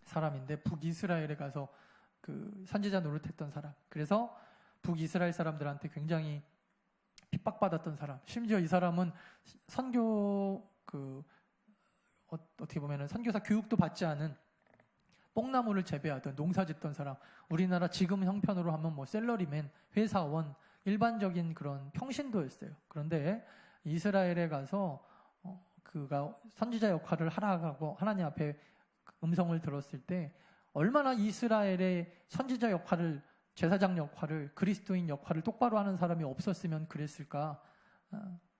사람인데 북이스라엘에 가서 그 선지자 노릇했던 사람. 그래서 북이스라엘 사람들한테 굉장히 핍박받았던 사람. 심지어 이 사람은 선교 어떻게 보면은 선교사 교육도 받지 않은 뽕나무를 재배하던 농사짓던 사람. 우리나라 지금 형편으로 하면 뭐 샐러리맨, 회사원, 일반적인 그런 평신도였어요. 그런데 이스라엘에 가서 그가 선지자 역할을 하라고 하나님 앞에 음성을 들었을 때 얼마나 이스라엘의 선지자 역할을, 제사장 역할을, 그리스도인 역할을 똑바로 하는 사람이 없었으면 그랬을까.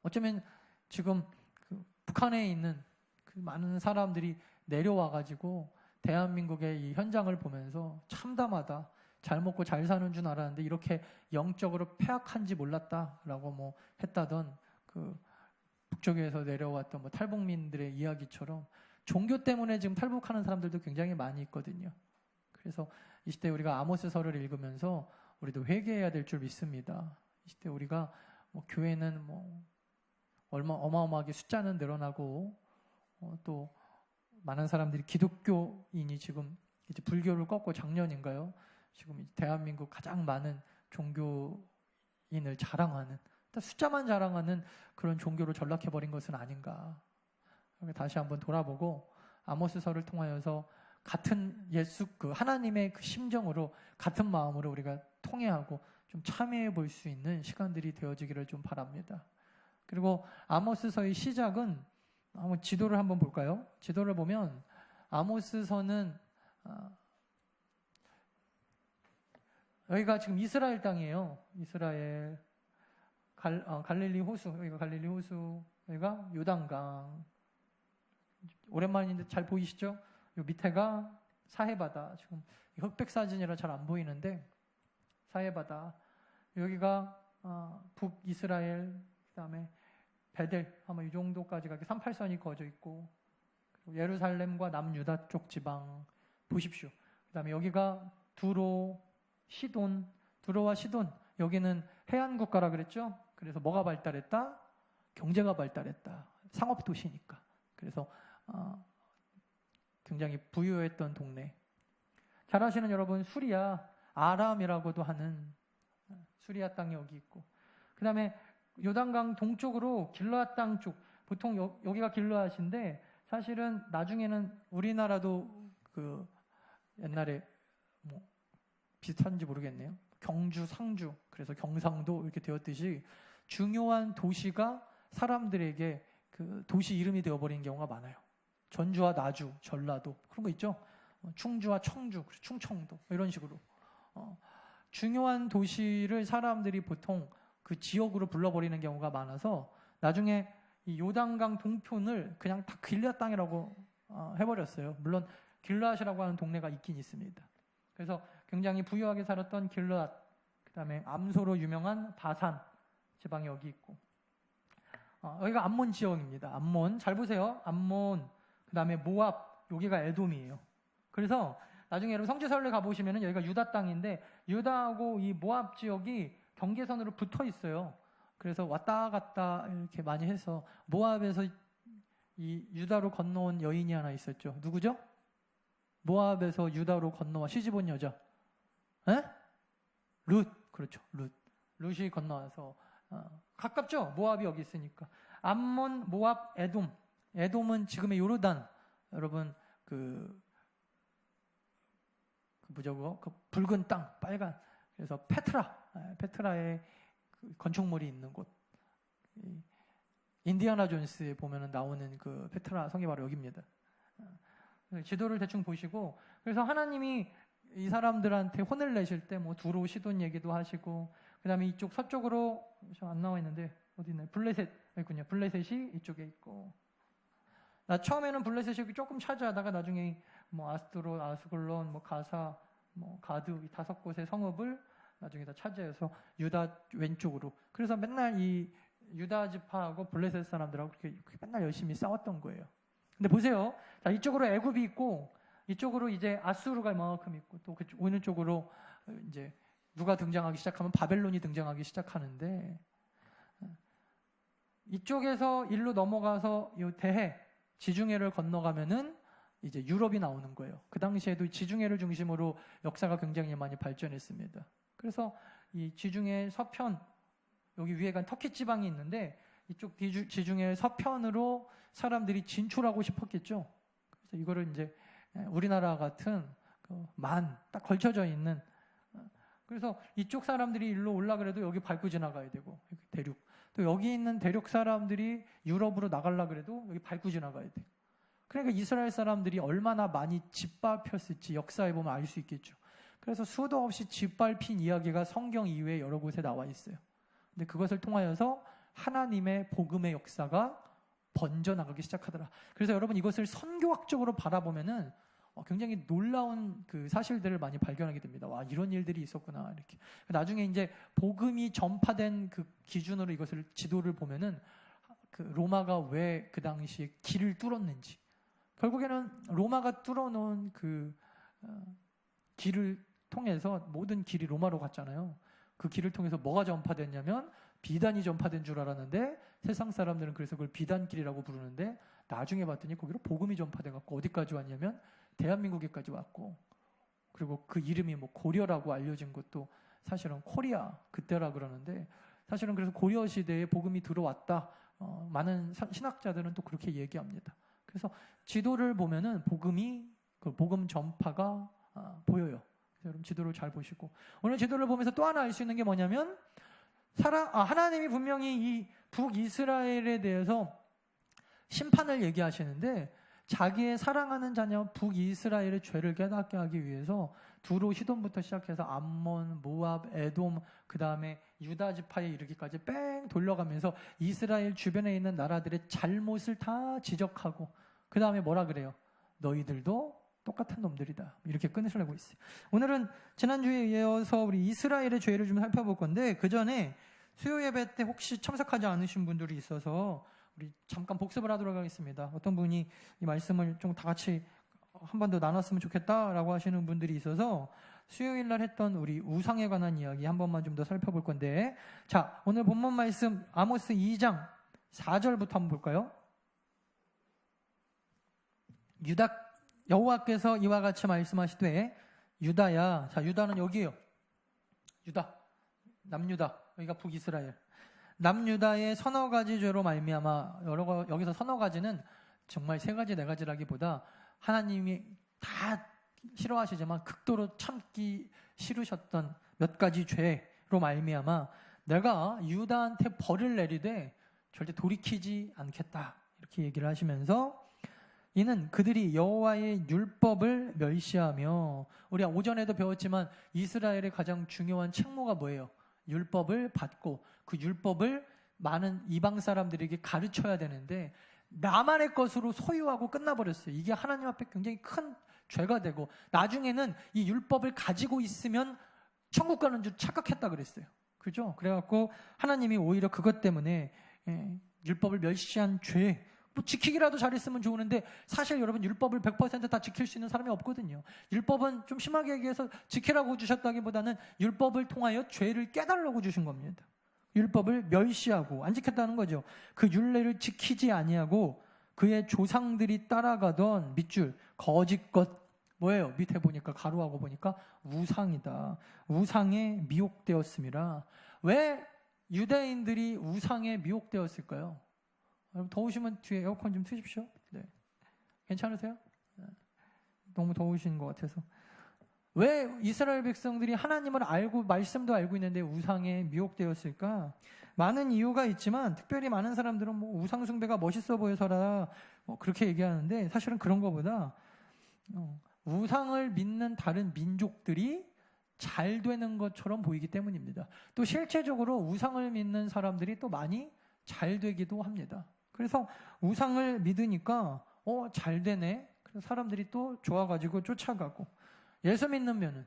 어쩌면 지금 그 북한에 있는 그 많은 사람들이 내려와가지고 대한민국의 이 현장을 보면서 참담하다, 잘 먹고 잘 사는 줄 알았는데 이렇게 영적으로 폐악한지 몰랐다라고 뭐 했다던 그 북쪽에서 내려왔던 뭐 탈북민들의 이야기처럼 종교 때문에 지금 탈북하는 사람들도 굉장히 많이 있거든요. 그래서 이 시대 우리가 아모스서를 읽으면서 우리도 회개해야 될 줄 믿습니다. 이 시대 우리가 뭐 교회는 뭐 어마어마하게 숫자는 늘어나고 또 많은 사람들이 기독교인이 지금 이제 불교를 꺾고 작년인가요? 지금 대한민국 가장 많은 종교인을 자랑하는, 숫자만 자랑하는 그런 종교로 전락해버린 것은 아닌가. 다시 한번 돌아보고 아모스서를 통하여서 같은 그 하나님의 그 심정으로 같은 마음으로 우리가 통회하고 좀 참여해 볼 수 있는 시간들이 되어지기를 좀 바랍니다. 그리고 아모스서의 시작은 한번 지도를 한번 볼까요? 지도를 보면 아모스서는 여기가 지금 이스라엘 땅이에요. 이스라엘 갈릴리 호수, 여기가 갈릴리 호수, 여기가 요단강. 오랜만인데 잘 보이시죠? 요 밑에가 사해바다. 지금 흑백 사진이라 잘 안 보이는데 사해바다. 여기가 북이스라엘, 그다음에 베델, 아마 이 정도까지가 38선이 그어져 있고, 그리고 예루살렘과 남유다 쪽 지방 보십시오. 그다음에 여기가 두로와 시돈. 여기는 해안 국가라 그랬죠. 그래서 뭐가 발달했다? 경제가 발달했다. 상업 도시니까. 그래서 굉장히 부유했던 동네. 잘 아시는 여러분, 수리아, 아람이라고도 하는 수리아 땅이 여기 있고, 그 다음에 요단강 동쪽으로 길르앗 땅 쪽, 보통 여기가 길르앗인데 사실은 나중에는 우리나라도 그 옛날에 뭐 비슷한지 모르겠네요. 경주, 상주, 그래서 경상도 이렇게 되었듯이 중요한 도시가 사람들에게 그 도시 이름이 되어버린 경우가 많아요. 전주와 나주, 전라도 그런 거 있죠. 충주와 청주, 충청도 이런 식으로 중요한 도시를 사람들이 보통 그 지역으로 불러버리는 경우가 많아서 나중에 이 요단강 동편을 그냥 다 길르앗 땅이라고 해버렸어요. 물론 길르앗이라고 하는 동네가 있긴 있습니다. 그래서 굉장히 부유하게 살았던 길르앗, 그 다음에 암소로 유명한 바산 지방이 여기 있고, 여기가 암몬 지역입니다. 암몬 잘 보세요. 암몬, 그 다음에 모압, 여기가 에돔이에요. 그래서 나중에 여러분 성지서를 가보시면은 여기가 유다 땅인데 유다하고 이 모압 지역이 경계선으로 붙어 있어요. 그래서 왔다 갔다 이렇게 많이 해서 모압에서 이 유다로 건너온 여인이 하나 있었죠. 누구죠? 모압에서 유다로 건너와 시집온 여자. 룻. 그렇죠. 룻이 건너와서 가깝죠. 모압이 여기 있으니까. 암몬, 모압, 에돔. 에돔은 지금의 요르단. 여러분 그 붉은 땅, 빨간. 그래서 페트라의 그 건축물이 있는 곳. 인디아나 존스에 보면은 나오는 그 페트라 성이 바로 여기입니다. 지도를 대충 보시고, 그래서 하나님이 이 사람들한테 혼을 내실 때 뭐 두로 시돈 얘기도 하시고, 그 다음에 이쪽 서쪽으로 안 나와 있는데 어디 있나요? 블레셋 있군요. 블레셋이 이쪽에 있고, 나 처음에는 블레셋이 조금 차지하다가 나중에 뭐 아스드롯, 아스글론, 뭐 가사, 뭐 가드 이 5곳의 성읍을 나중에 다 차지해서 유다 왼쪽으로. 그래서 맨날 이 유다 지파하고 블레셋 사람들하고 그렇게 맨날 열심히 싸웠던 거예요. 근데 보세요. 자, 이쪽으로 애굽이 있고, 이쪽으로 이제 아수르가 이만큼 있고, 또 오는 쪽으로 이제 누가 등장하기 시작하면 바벨론이 등장하기 시작하는데, 이쪽에서 일로 넘어가서 이 대해, 지중해를 건너가면은 이제 유럽이 나오는 거예요. 그 당시에도 지중해를 중심으로 역사가 굉장히 많이 발전했습니다. 그래서 이 지중해 서편, 여기 위에가 터키 지방이 있는데 이쪽 지중해 서편으로 사람들이 진출하고 싶었겠죠. 그래서 이거를 이제 우리나라 같은 딱 걸쳐져 있는, 그래서 이쪽 사람들이 일로 올라그래도 여기 밟고 지나가야 되고, 대륙. 또 여기 있는 대륙 사람들이 유럽으로 나가려 그래도 여기 밟고 지나가야 돼. 그러니까 이스라엘 사람들이 얼마나 많이 짓밟혔을지 역사에 보면 알 수 있겠죠. 그래서 수도 없이 짓밟힌 이야기가 성경 이외에 여러 곳에 나와 있어요. 근데 그것을 통하여서 하나님의 복음의 역사가 번져나가기 시작하더라. 그래서 여러분 이것을 선교학적으로 바라보면은 굉장히 놀라운 그 사실들을 많이 발견하게 됩니다. 와, 이런 일들이 있었구나, 이렇게. 나중에 이제 복음이 전파된 그 기준으로 이것을 지도를 보면은 그 로마가 왜 그 당시에 길을 뚫었는지, 결국에는 로마가 뚫어놓은 그 길을 통해서 모든 길이 로마로 갔잖아요. 그 길을 통해서 뭐가 전파됐냐면 비단이 전파된 줄 알았는데 세상 사람들은 그래서 그걸 비단길이라고 부르는데 나중에 봤더니 거기로 복음이 전파돼갖고 어디까지 왔냐면 대한민국에까지 왔고, 그리고 그 이름이 뭐 고려라고 알려진 것도 사실은 코리아 그때라 그러는데, 사실은 그래서 고려 시대에 복음이 들어왔다. 많은 신학자들은 또 그렇게 얘기합니다. 그래서 지도를 보면은 그 복음 전파가 보여요. 그래서 여러분 지도를 잘 보시고, 오늘 지도를 보면서 또 하나 알 수 있는 게 뭐냐면 하나님이 분명히 이 북이스라엘에 대해서 심판을 얘기하시는데 자기의 사랑하는 자녀 북이스라엘의 죄를 깨닫게 하기 위해서 두로 시돈부터 시작해서 암몬, 모압, 에돔, 그 다음에 유다 지파에 이르기까지 뺑 돌려가면서 이스라엘 주변에 있는 나라들의 잘못을 다 지적하고, 그 다음에 뭐라 그래요? 너희들도 똑같은 놈들이다. 이렇게 끝내려고 있어요. 오늘은 지난주에 이어서 우리 이스라엘의 죄를 좀 살펴볼 건데, 그 전에 수요 예배 때 혹시 참석하지 않으신 분들이 있어서 우리 잠깐 복습을 하도록 하겠습니다. 어떤 분이 이 말씀을 좀 다 같이 한 번 더 나눴으면 좋겠다라고 하시는 분들이 있어서 수요일 날 했던 우리 우상에 관한 이야기 한 번만 좀 더 살펴볼 건데, 자, 오늘 본문 말씀 아모스 2장 4절부터 한번 볼까요? 여호와께서 이와 같이 말씀하시되 유다야, 자, 유다는 여기에요. 유다, 남유다, 여기가 북이스라엘. 남유다의 서너 가지 죄로 말미암아, 여기서 서너 가지는 정말 세 가지, 네 가지라기보다 하나님이 다 싫어하시지만 극도로 참기 싫으셨던 몇 가지 죄로 말미암아 내가 유다한테 벌을 내리되 절대 돌이키지 않겠다, 이렇게 얘기를 하시면서, 이는 그들이 여호와의 율법을 멸시하며, 우리가 오전에도 배웠지만 이스라엘의 가장 중요한 책무가 뭐예요? 율법을 받고 그 율법을 많은 이방 사람들에게 가르쳐야 되는데 나만의 것으로 소유하고 끝나버렸어요. 이게 하나님 앞에 굉장히 큰 죄가 되고, 나중에는 이 율법을 가지고 있으면 천국 가는 줄 착각했다 그랬어요. 그죠? 그래갖고 하나님이 오히려 그것 때문에 율법을 멸시한 죄, 뭐 지키기라도 잘했으면 좋으는데 사실 여러분 율법을 100% 다 지킬 수 있는 사람이 없거든요. 율법은 좀 심하게 얘기해서 지키라고 주셨다기보다는 율법을 통하여 죄를 깨달으라고 주신 겁니다. 율법을 멸시하고 안 지켰다는 거죠. 그 율례를 지키지 아니하고 그의 조상들이 따라가던 밑줄 거짓것, 뭐예요? 밑에 보니까 가로하고 보니까 우상이다. 우상에 미혹되었음이라. 왜 유대인들이 우상에 미혹되었을까요? 여러분 더우시면 뒤에 에어컨 좀 트십시오. 네. 괜찮으세요? 네. 너무 더우신 것 같아서. 왜 이스라엘 백성들이 하나님을 알고 말씀도 알고 있는데 우상에 미혹되었을까? 많은 이유가 있지만 특별히 많은 사람들은 뭐 우상 숭배가 멋있어 보여서라 그렇게 얘기하는데, 사실은 그런 것보다 우상을 믿는 다른 민족들이 잘 되는 것처럼 보이기 때문입니다. 또 실제적으로 우상을 믿는 사람들이 또 많이 잘 되기도 합니다. 그래서 우상을 믿으니까 잘 되네. 그래서 사람들이 또 좋아가지고 쫓아가고, 예수 믿으면은,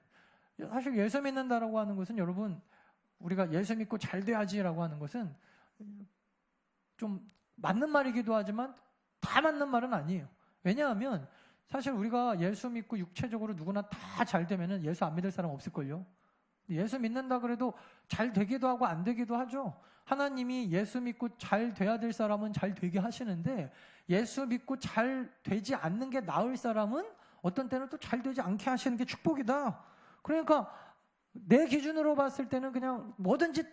사실 예수 믿는다라고 하는 것은 여러분, 우리가 예수 믿고 잘 돼야지라고 하는 것은 좀 맞는 말이기도 하지만 다 맞는 말은 아니에요. 왜냐하면 사실 우리가 예수 믿고 육체적으로 누구나 다 잘 되면은 예수 안 믿을 사람 없을걸요. 예수 믿는다 그래도 잘 되기도 하고 안 되기도 하죠. 하나님이 예수 믿고 잘 돼야 될 사람은 잘 되게 하시는데 예수 믿고 잘 되지 않는 게 나을 사람은 어떤 때는 또 잘 되지 않게 하시는 게 축복이다. 그러니까 내 기준으로 봤을 때는 그냥 뭐든지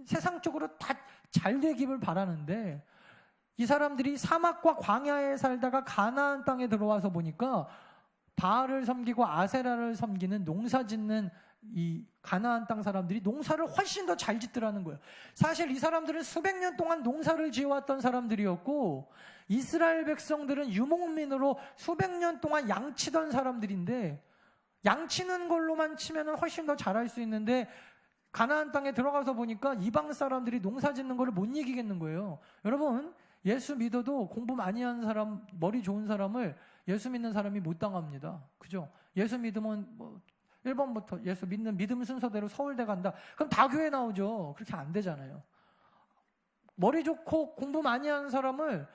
세상적으로 다 잘 되기를 바라는데 이 사람들이 사막과 광야에 살다가 가나안 땅에 들어와서 보니까 바알을 섬기고 아세라를 섬기는 농사 짓는 이 가나안 땅 사람들이 농사를 훨씬 더 잘 짓더라는 거예요. 사실 이 사람들은 수백 년 동안 농사를 지어왔던 사람들이었고 이스라엘 백성들은 유목민으로 수백 년 동안 양치던 사람들인데 양치는 걸로만 치면 훨씬 더 잘할 수 있는데 가나안 땅에 들어가서 보니까 이방 사람들이 농사 짓는 거를 못 이기겠는 거예요. 여러분 예수 믿어도 공부 많이 하는 사람, 머리 좋은 사람을 예수 믿는 사람이 못 당합니다. 그죠? 예수 믿으면 뭐 1번부터 예수 믿는 믿음 순서대로 서울대 간다. 그럼 다 교회 나오죠. 그렇게 안 되잖아요. 머리 좋고 공부 많이 하는 사람을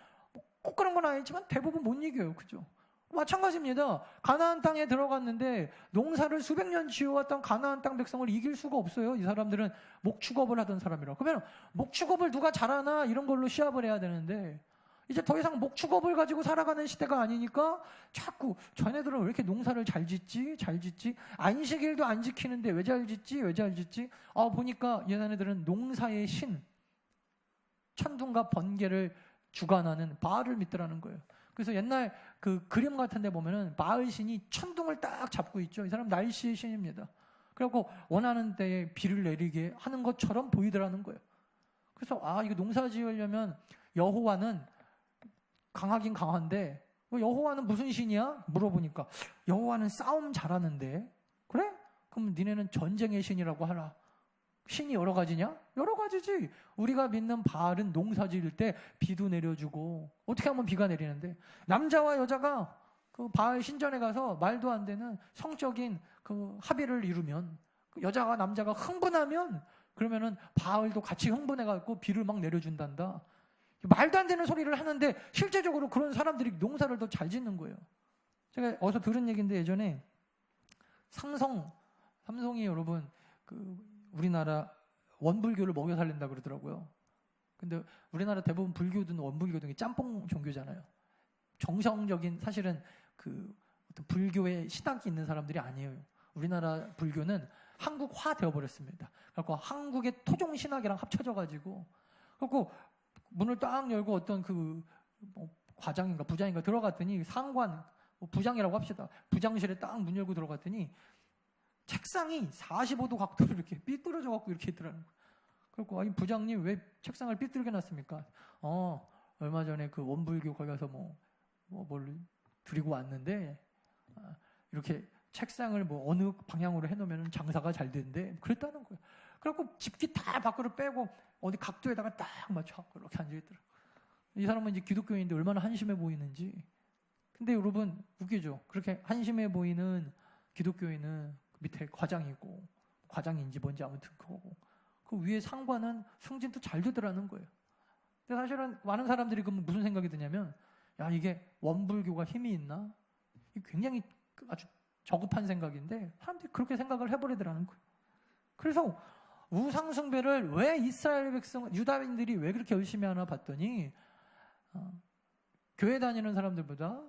꼭 그런 건 아니지만 대부분 못 이겨요. 그죠? 마찬가지입니다. 가나안 땅에 들어갔는데 농사를 수백 년 지어왔던 가나안 땅 백성을 이길 수가 없어요. 이 사람들은 목축업을 하던 사람이라. 그러면 목축업을 누가 잘하나 이런 걸로 시합을 해야 되는데 이제 더 이상 목축업을 가지고 살아가는 시대가 아니니까 자꾸 자네들은 왜 이렇게 농사를 잘 짓지? 안식일도 안 지키는데 왜 잘 짓지? 보니까 얘네들은 농사의 신, 천둥과 번개를 주관하는 바알을 믿더라는 거예요. 그래서 옛날 그 그림 같은 데 보면은 바알 신이 천둥을 딱 잡고 있죠. 이 사람 날씨의 신입니다. 그래갖고 원하는 때에 비를 내리게 하는 것처럼 보이더라는 거예요. 그래서 이거 농사 지으려면 여호와는 강하긴 강한데 여호와는 무슨 신이야? 물어보니까 여호와는 싸움 잘하는데 그래? 그럼 니네는 전쟁의 신이라고 하라. 신이 여러 가지냐? 여러 가지지. 우리가 믿는 바알은 농사 지을 때 비도 내려주고 어떻게 하면 비가 내리는데 남자와 여자가 그 바알 신전에 가서 말도 안 되는 성적인 그 합의를 이루면 여자가 남자가 흥분하면 그러면은 바알도 같이 흥분해갖고 비를 막 내려준단다. 말도 안 되는 소리를 하는데 실제적으로 그런 사람들이 농사를 더 잘 짓는 거예요. 제가 어디서 들은 얘기인데 예전에 삼성이 여러분 그 우리나라 원불교를 먹여 살린다 그러더라고요. 근데 우리나라 대부분 불교든 원불교든 짬뽕 종교잖아요. 정성적인 사실은 그 어떤 불교의 신학이 있는 사람들이 아니에요. 우리나라 불교는 한국화 되어버렸습니다. 그래서 한국의 토종 신학이랑 합쳐져가지고 그래서 문을 딱 열고 어떤 과장인가 부장인가 들어갔더니 상관 부장이라고 합시다. 부장실에 딱 문 열고 들어갔더니 책상이 45도 각도로 이렇게 삐뚤어져 갖고 이렇게 있더라는 거예요. 그리고 아니 부장님 왜 책상을 삐뚤게 놨습니까? 얼마 전에 그 원불교 거기 가서 뭘 드리고 왔는데 이렇게 책상을 어느 방향으로 해놓으면 장사가 잘 되는데 그랬다는 거예요. 그래갖고 집기 다 밖으로 빼고 어디 각도에다가 딱 맞춰갖고 이렇게 앉아있더라고요. 이 사람은 이제 기독교인인데 얼마나 한심해 보이는지. 근데 여러분 웃기죠. 그렇게 한심해 보이는 기독교인은 밑에 과장인지 뭔지 아무튼 그거고 그 위에 상관은 승진도 잘 되더라는 거예요. 근데 사실은 많은 사람들이 그러면 무슨 생각이 드냐면 야 이게 원불교가 힘이 있나? 이게 굉장히 아주 저급한 생각인데 사람들이 그렇게 생각을 해버리더라는 거예요. 그래서 우상숭배를 왜 이스라엘 백성, 유다인들이 왜 그렇게 열심히 하나 봤더니 교회 다니는 사람들보다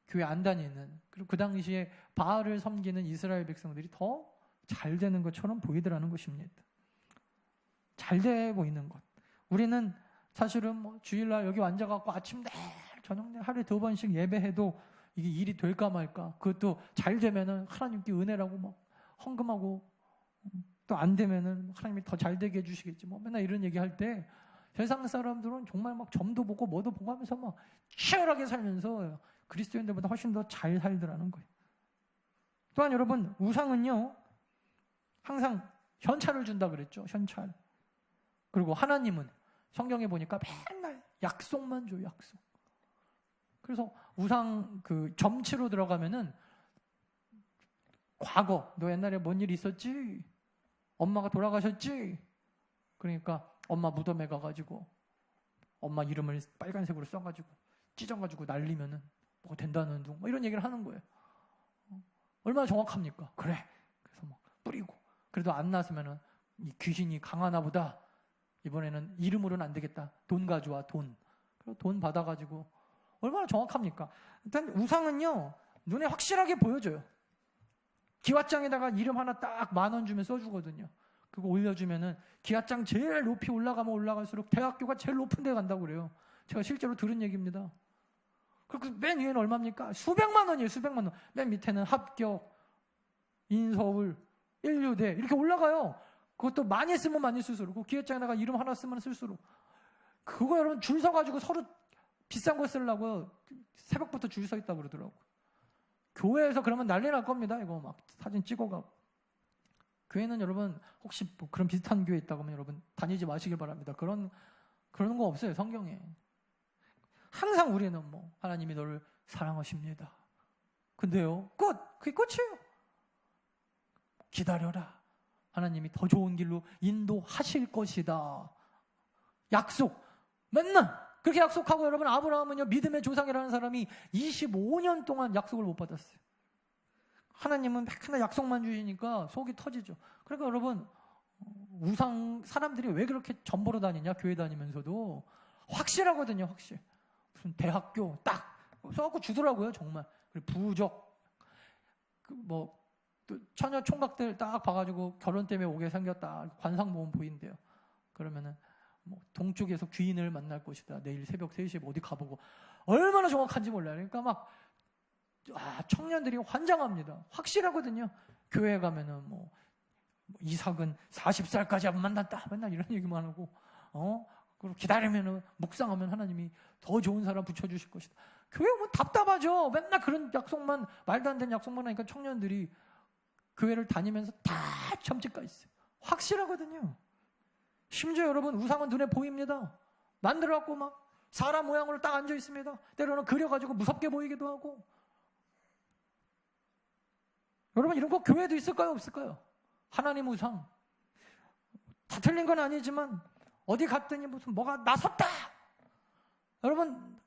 교회 안 다니는 그리고 그 당시에 바알을 섬기는 이스라엘 백성들이 더 잘 되는 것처럼 보이더라는 것입니다. 잘 돼 보이는 것. 우리는 사실은 주일날 여기 앉아갖고 아침 내 저녁 내 하루에 2번씩 예배해도 이게 일이 될까 말까. 그것도 잘 되면은 하나님께 은혜라고 헌금하고 또 안 되면은 하나님이 더 잘 되게 해주시겠지. 맨날 이런 얘기할 때 세상 사람들은 정말 점도 보고 뭐도 보고 하면서 치열하게 살면서 그리스도인들보다 훨씬 더 잘 살더라는 거예요. 또한 여러분 우상은요 항상 현찰을 준다 그랬죠. 현찰. 그리고 하나님은 성경에 보니까 맨날 약속만 줘요. 약속. 그래서 우상 점치로 들어가면은 과거 너 옛날에 뭔 일 있었지? 엄마가 돌아가셨지? 그러니까 엄마 무덤에 가가지고 엄마 이름을 빨간색으로 써가지고 찢어가지고 날리면은 뭐가 된다는 둥 이런 얘기를 하는 거예요. 얼마나 정확합니까? 그래. 그래서 뿌리고 그래도 안 났으면은 이 귀신이 강하나 보다 이번에는 이름으로는 안 되겠다. 돈 가져와, 돈. 그리고 돈 받아가지고 얼마나 정확합니까? 일단 우상은요, 눈에 확실하게 보여줘요. 기와장에다가 이름 하나 딱 10,000원 주면 써주거든요. 그거 올려주면은 기와장 제일 높이 올라가면 올라갈수록 대학교가 제일 높은 데 간다고 그래요. 제가 실제로 들은 얘기입니다. 그리고 맨 위에는 얼마입니까? 수백만 원이에요, 수백만 원. 맨 밑에는 합격, 인서울, 인류대 이렇게 올라가요. 그것도 많이 쓰면 많이 쓸수록, 그 기획장에다가 이름 하나 쓰면 쓸수록. 그거 여러분 줄 서가지고 서로 비싼 거 쓰려고 새벽부터 줄 서 있다고 그러더라고요. 교회에서 그러면 난리 날 겁니다. 이거 막 사진 찍어가고. 교회는 여러분 혹시 뭐 그런 비슷한 교회 있다고 하면 여러분 다니지 마시길 바랍니다. 그런 거 없어요, 성경에. 항상 우리는 뭐 하나님이 너를 사랑하십니다. 근데요, 그게 끝이에요. 기다려라. 하나님이 더 좋은 길로 인도하실 것이다. 약속. 맨날 그렇게 약속하고, 여러분 아브라함은요, 믿음의 조상이라는 사람이 25년 동안 약속을 못 받았어요. 하나님은 맨날 약속만 주시니까 속이 터지죠. 그러니까 여러분, 우상 사람들이 왜 그렇게 전보러 다니냐, 교회 다니면서도. 확실하거든요, 확실. 무슨 대학교 딱 써갖고 주더라고요, 정말. 그리고 부적, 또 처녀 총각들 딱 봐가지고 결혼 때문에 오게 생겼다. 관상모험 보인대요. 그러면은 뭐 동쪽에서 귀인을 만날 것이다. 내일 새벽 3시에 어디 가보고. 얼마나 정확한지 몰라요. 그러니까 막 청년들이 환장합니다. 확실하거든요. 교회 가면은 뭐 이삭은 40살까지 안 만났다. 맨날 이런 얘기만 하고, 그리고 기다리면은 묵상하면 하나님이 더 좋은 사람 붙여주실 것이다. 교회 뭐 답답하죠. 맨날 그런 약속만, 말도 안 되는 약속만 하니까 청년들이 교회를 다니면서 다 점찍가 있어요. 확실하거든요. 심지어 여러분 우상은 눈에 보입니다. 만들어갖고 막 사람 모양으로 딱 앉아 있습니다. 때로는 그려가지고 무섭게 보이기도 하고. 여러분 이런 거 교회도 있을까요, 없을까요? 하나님 우상. 다 틀린 건 아니지만 어디 갔더니 무슨 뭐가 나섰다. 여러분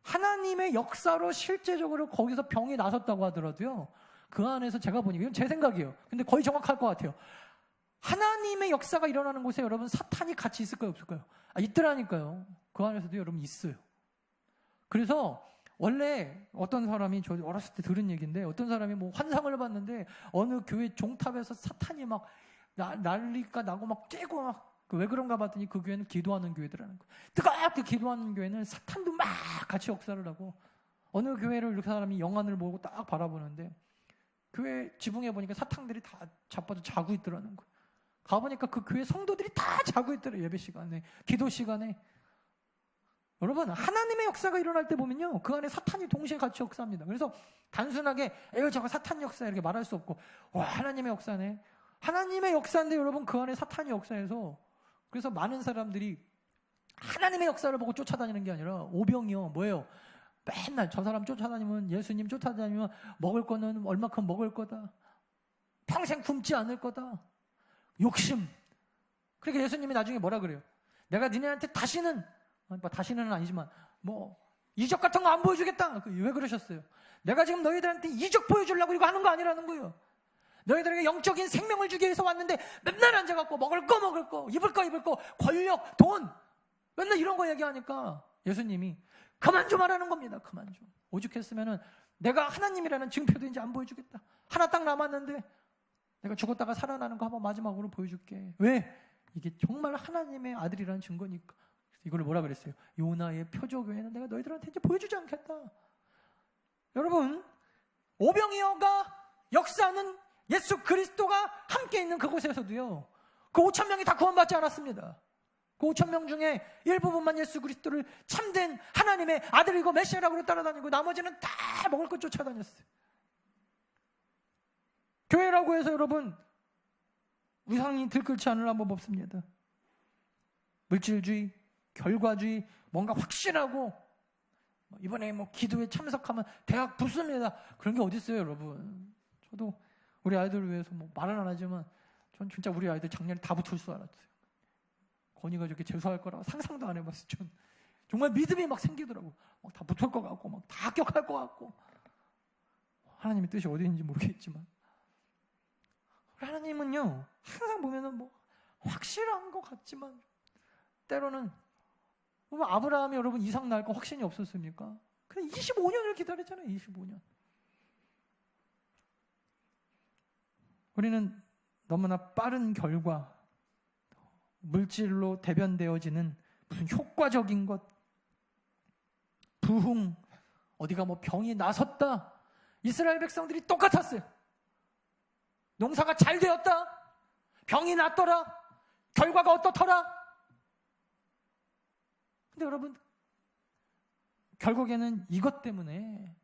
하나님의 역사로 실제적으로 거기서 병이 나섰다고 하더라도요, 그 안에서 제가 보니까, 이건 제 생각이에요. 근데 거의 정확할 것 같아요. 하나님의 역사가 일어나는 곳에 여러분 사탄이 같이 있을까요, 없을까요? 있더라니까요. 그 안에서도 여러분 있어요. 그래서 원래 어떤 사람이, 저 어렸을 때 들은 얘기인데, 어떤 사람이 뭐 환상을 봤는데 어느 교회 종탑에서 사탄이 막 난리가 나고 막 쬐고 막, 왜 그런가 봤더니 그 교회는 기도하는 교회더라는 거예요. 뜨겁게 기도하는 교회는 사탄도 막 같이 역사를 하고, 어느 교회를 이렇게 사람이 영안을 보고 딱 바라보는데 교회 지붕에 보니까 사탕들이 다 자빠져 자고 있더라는 거예요. 가보니까 그 교회 성도들이 다 자고 있더래요. 예배 시간에, 기도 시간에. 여러분 하나님의 역사가 일어날 때 보면요, 그 안에 사탄이 동시에 같이 역사합니다. 그래서 단순하게 저거 사탄 역사 이렇게 말할 수 없고, 와 하나님의 역사네. 하나님의 역사인데 여러분 그 안에 사탄이 역사해서, 그래서 많은 사람들이 하나님의 역사를 보고 쫓아다니는 게 아니라 오병이요, 뭐예요? 맨날 저 사람 쫓아다니면, 예수님 쫓아다니면 먹을 거는 얼마큼 먹을 거다. 평생 굶지 않을 거다. 욕심. 그러니까 예수님이 나중에 뭐라 그래요? 내가 니네한테 다시는 아니지만 뭐 이적 같은 거 안 보여주겠다. 왜 그러셨어요? 내가 지금 너희들한테 이적 보여주려고 이거 하는 거 아니라는 거예요. 너희들에게 영적인 생명을 주기 위해서 왔는데 맨날 앉아갖고 먹을 거, 입을 거, 권력, 돈, 맨날 이런 거 얘기하니까 예수님이 그만 좀 하라는 겁니다. 그만 좀. 오죽했으면은 내가 하나님이라는 증표도 이제 안 보여주겠다. 하나 딱 남았는데 내가 죽었다가 살아나는 거 한번 마지막으로 보여줄게. 왜? 이게 정말 하나님의 아들이라는 증거니까. 이걸 뭐라 그랬어요? 요나의 표적외에는 내가 너희들한테 이제 보여주지 않겠다. 여러분, 오병이어가 역사하는 예수 그리스도가 함께 있는 그곳에서도요, 그 5,000명이 다 구원받지 않았습니다. 그 5,000명 중에 일부분만 예수 그리스도를 참된 하나님의 아들이고 메시아라고 따라다니고, 나머지는 다 먹을 것 쫓아다녔어요. 교회라고 해서 여러분 우상이 들끓지 않으려면 법 없습니다. 물질주의, 결과주의, 뭔가 확실하고, 이번에 뭐 기도에 참석하면 대학 붙습니다. 그런 게 어디 있어요, 여러분. 저도 우리 아이들을 위해서 뭐 말은 안 하지만 전 진짜 우리 아이들 작년에 다 붙을 줄 알았어요. 건이가 저렇게 재수할 거라고 상상도 안 해봤어요. 전 정말 믿음이 막 생기더라고. 막 다 붙을 것 같고, 막 다 합격할 것 같고. 하나님의 뜻이 어디 있는지 모르겠지만, 하나님은요 항상 보면은 뭐 확실한 것 같지만 때로는 아브라함이 여러분 이삭 낳을 거 확신이 없었습니까? 그냥 25년을 기다렸잖아요. 25년. 우리는 너무나 빠른 결과, 물질로 대변되어지는 무슨 효과적인 것, 부흥, 어디가 뭐 병이 나섰다. 이스라엘 백성들이 똑같았어요. 농사가 잘 되었다. 병이 났더라. 결과가 어떻더라. 근데 여러분, 결국에는 이것 때문에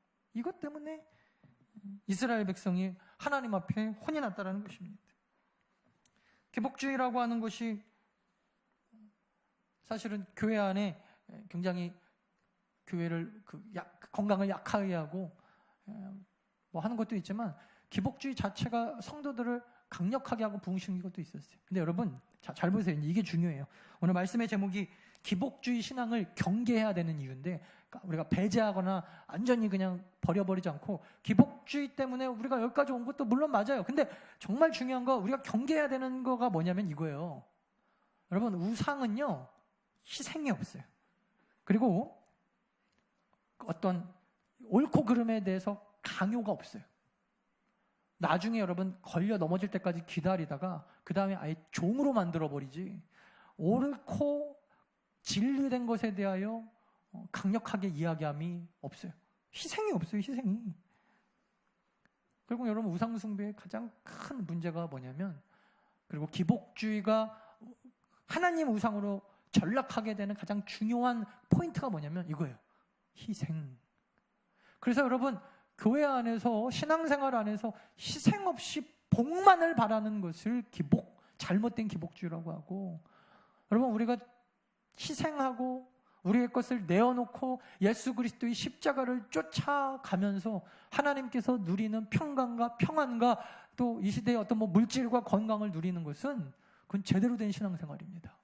이스라엘 백성이 하나님 앞에 혼이 났다라는 것입니다. 기복주의라고 하는 것이 사실은 교회 안에 굉장히 교회를 건강을 약하게 하고 뭐 하는 것도 있지만, 기복주의 자체가 성도들을 강력하게 하고 부흥시키는 것도 있었어요. 근데 여러분 잘 보세요. 이게 중요해요. 오늘 말씀의 제목이 기복주의 신앙을 경계해야 되는 이유인데, 우리가 배제하거나 완전히 그냥 버려버리지 않고, 기복주의 때문에 우리가 여기까지 온 것도 물론 맞아요. 근데 정말 중요한 거, 우리가 경계해야 되는 거가 뭐냐면 이거예요. 여러분, 우상은요 희생이 없어요. 그리고 어떤 옳고 그름에 대해서 강요가 없어요. 나중에 여러분 걸려 넘어질 때까지 기다리다가 그 다음에 아예 종으로 만들어버리지, 옳고 진리된 것에 대하여 강력하게 이야기함이 없어요. 희생이 없어요. 희생이. 결국 여러분, 우상숭배의 가장 큰 문제가 뭐냐면, 그리고 기복주의가 하나님 우상으로 전락하게 되는 가장 중요한 포인트가 뭐냐면 이거예요. 희생. 그래서 여러분, 교회 안에서, 신앙생활 안에서 희생 없이 복만을 바라는 것을 잘못된 기복주의라고 하고, 여러분, 우리가 희생하고 우리의 것을 내어놓고 예수 그리스도의 십자가를 쫓아가면서 하나님께서 누리는 평강과 평안과 또 이 시대의 어떤 물질과 건강을 누리는 것은, 그건 제대로 된 신앙생활입니다.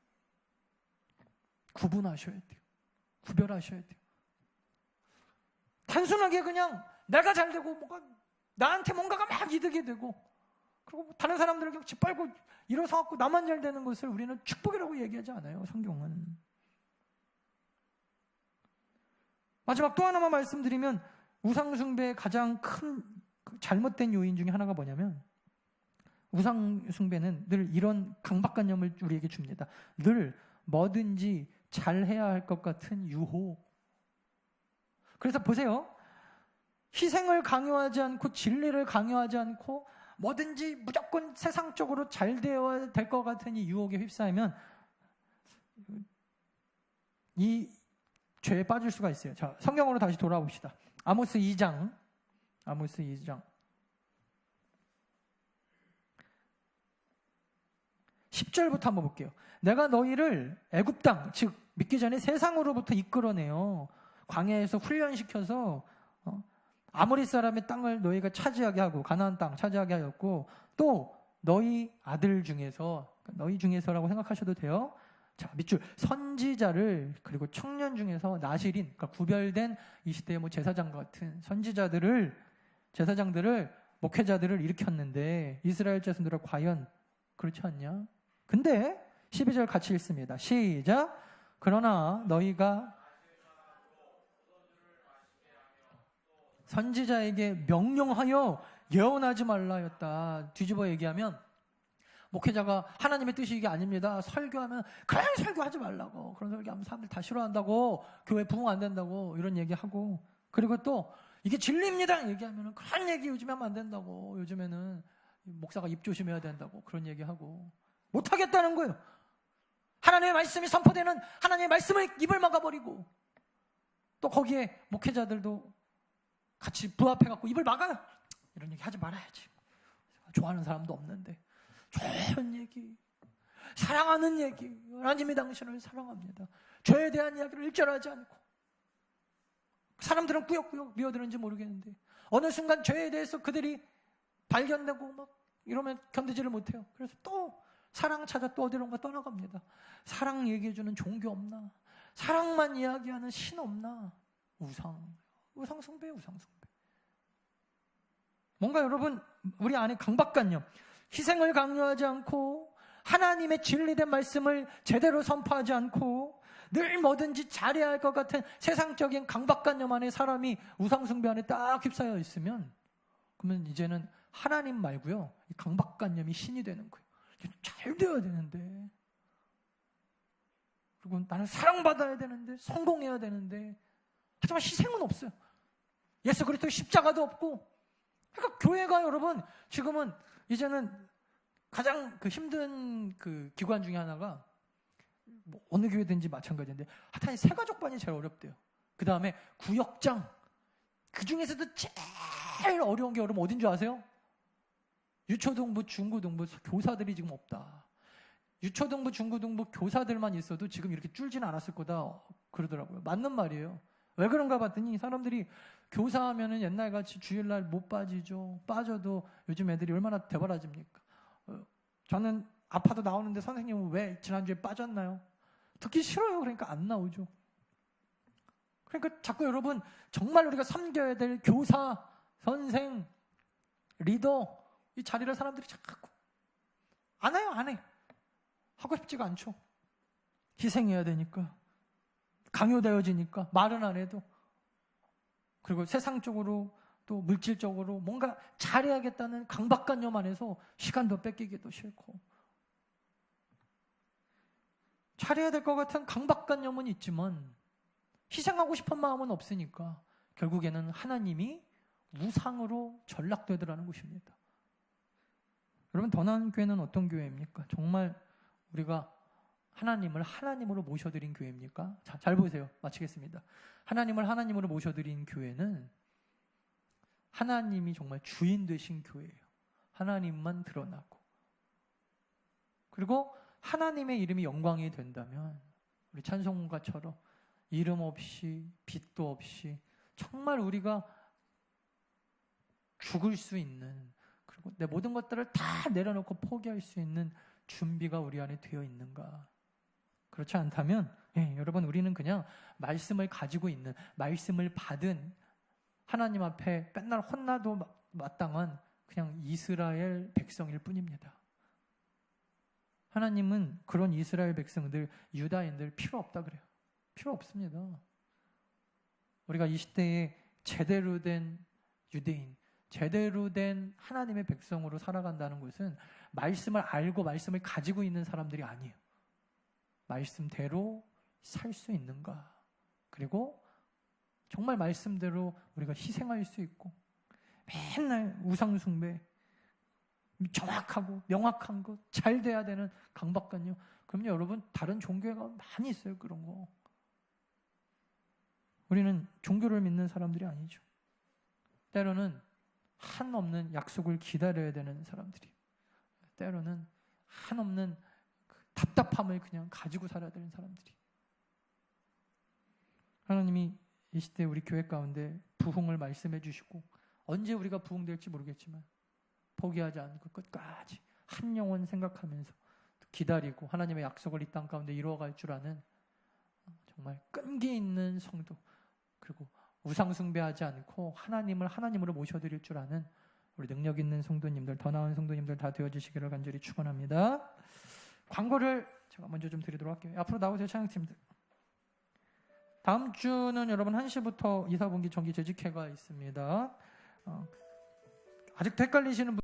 구분하셔야 돼요. 구별하셔야 돼요. 단순하게 그냥 내가 잘 되고 나한테 뭔가가 막 이득이 되고, 그리고 다른 사람들을 그냥 짓밟고 일어서갖고 나만 잘 되는 것을 우리는 축복이라고 얘기하지 않아요. 성경은. 마지막 또 하나만 말씀드리면, 우상숭배의 가장 큰 잘못된 요인 중에 하나가 뭐냐면, 우상숭배는 늘 이런 강박관념을 우리에게 줍니다. 늘 뭐든지 잘해야 할 것 같은 유혹. 그래서 보세요. 희생을 강요하지 않고 진리를 강요하지 않고 뭐든지 무조건 세상적으로 잘 되어야 될 것 같은 이 유혹에 휩싸이면 이 죄에 빠질 수가 있어요. 자, 성경으로 다시 돌아봅시다. 아모스 2장 10절부터 한번 볼게요. 내가 너희를 애굽 땅, 즉 믿기 전에 세상으로부터 이끌어내요. 광야에서 훈련시켜서 아모리 사람의 땅을 너희가 차지하게 하고, 가나안 땅 차지하게 하였고, 또 너희 아들 중에서, 너희 중에서라고 생각하셔도 돼요. 자, 밑줄, 선지자를, 그리고 청년 중에서 나실인, 그러니까 구별된 이 시대의 제사장 같은 제사장들을, 목회자들을 일으켰는데 이스라엘 자손들아 과연 그렇지 않냐? 근데 12절 같이 읽습니다. 시작. 그러나 너희가 선지자에게 명령하여 예언하지 말라 했다. 뒤집어 얘기하면, 목회자가 하나님의 뜻이 이게 아닙니다. 설교하면 그냥 설교하지 말라고. 그런 설교하면 사람들 다 싫어한다고, 교회 부흥 안 된다고 이런 얘기하고, 그리고 또 이게 진리입니다 얘기하면 그런 얘기 요즘에 하면 안 된다고, 요즘에는 목사가 입 조심해야 된다고 그런 얘기하고 못하겠다는 거예요. 하나님의 말씀이 선포되는 하나님의 말씀을 입을 막아버리고, 또 거기에 목회자들도 같이 부합해갖고 입을 막아요. 이런 얘기 하지 말아야지. 좋아하는 사람도 없는데. 좋은 얘기, 사랑하는 얘기, 하나님이 당신을 사랑합니다. 죄에 대한 이야기를 일절하지 않고, 사람들은 꾸역꾸역 미어드는지 모르겠는데 어느 순간 죄에 대해서 그들이 발견되고 이러면 견디지를 못해요. 그래서 또 사랑 찾아 또 어디론가 떠나갑니다. 사랑 얘기해주는 종교 없나? 사랑만 이야기하는 신 없나? 우상숭배예요, 우상숭배. 뭔가 여러분, 우리 안에 강박관념, 희생을 강요하지 않고 하나님의 진리된 말씀을 제대로 선포하지 않고 늘 뭐든지 잘해야 할 것 같은 세상적인 강박관념 안에 사람이 우상숭배 안에 딱 휩싸여 있으면, 그러면 이제는 하나님 말고요, 이 강박관념이 신이 되는 거예요. 잘 되어야 되는데, 그리고 나는 사랑받아야 되는데, 성공해야 되는데, 하지만 희생은 없어요. 예수 그리스도의 십자가도 없고. 그러니까 교회가 여러분 지금은 이제는 가장 힘든 기관 중에 하나가, 뭐 어느 교회든지 마찬가지인데 하여튼 새가족반이 제일 어렵대요. 그 다음에 구역장, 그 중에서도 제일 어려운 게 여러분 어딘 줄 아세요? 유초등부, 중고등부 교사들이 지금 없다. 유초등부, 중고등부 교사들만 있어도 지금 이렇게 줄지는 않았을 거다 그러더라고요. 맞는 말이에요. 왜 그런가 봤더니 사람들이 교사하면은 옛날같이 주일날 못 빠지죠. 빠져도 요즘 애들이 얼마나 대바라집니까? 저는 아파도 나오는데 선생님은 왜 지난주에 빠졌나요? 듣기 싫어요. 그러니까 안 나오죠. 그러니까 자꾸 여러분 정말 우리가 섬겨야 될 교사, 선생, 리더, 이 자리를 사람들이 자꾸 안 해요. 안 해. 하고 싶지가 않죠. 희생해야 되니까, 강요되어지니까 말은 안 해도. 그리고 세상적으로 또 물질적으로 뭔가 잘해야겠다는 강박관념 안에서 시간도 뺏기기도 싫고, 잘해야 될 것 같은 강박관념은 있지만 희생하고 싶은 마음은 없으니까 결국에는 하나님이 우상으로 전락되더라는 것입니다. 여러분, 더 나은 교회는 어떤 교회입니까? 정말 우리가 하나님을 하나님으로 모셔드린 교회입니까? 자, 잘 보세요. 마치겠습니다. 하나님을 하나님으로 모셔드린 교회는 하나님이 정말 주인 되신 교회예요. 하나님만 드러나고, 그리고 하나님의 이름이 영광이 된다면 우리 찬송가처럼 이름 없이 빛도 없이 정말 우리가 죽을 수 있는, 그리고 내 모든 것들을 다 내려놓고 포기할 수 있는 준비가 우리 안에 되어 있는가? 그렇지 않다면 여러분, 우리는 그냥 말씀을 가지고 있는, 말씀을 받은, 하나님 앞에 맨날 혼나도 마땅한 그냥 이스라엘 백성일 뿐입니다. 하나님은 그런 이스라엘 백성들, 유다인들 필요 없다 그래요. 필요 없습니다. 우리가 이 시대에 제대로 된 유대인, 제대로 된 하나님의 백성으로 살아간다는 것은 말씀을 알고 말씀을 가지고 있는 사람들이 아니에요. 말씀대로 살 수 있는가? 그리고 정말 말씀대로 우리가 희생할 수 있고, 맨날 우상숭배, 정확하고 명확한 것, 잘 돼야 되는 강박관념. 그럼요, 여러분, 다른 종교가 많이 있어요. 그런 거. 우리는 종교를 믿는 사람들이 아니죠. 때로는 한없는 약속을 기다려야 되는 사람들이, 때로는 한없는 답답함을 그냥 가지고 살아야 되는 사람들이. 하나님이 이 시대 우리 교회 가운데 부흥을 말씀해 주시고, 언제 우리가 부흥될지 모르겠지만 포기하지 않고 끝까지 한 영혼 생각하면서 기다리고 하나님의 약속을 이 땅 가운데 이루어갈 줄 아는 정말 끈기 있는 성도, 그리고 우상숭배하지 않고 하나님을 하나님으로 모셔드릴 줄 아는 우리 능력 있는 성도님들, 더 나은 성도님들 다 되어주시기를 간절히 축원합니다. 광고를 제가 먼저 좀 드리도록 할게요. 앞으로 나오세요, 찬양팀들. 다음 주는 여러분 1시부터 이사분기 정기 재직회가 있습니다. 아직도 헷갈리시는 분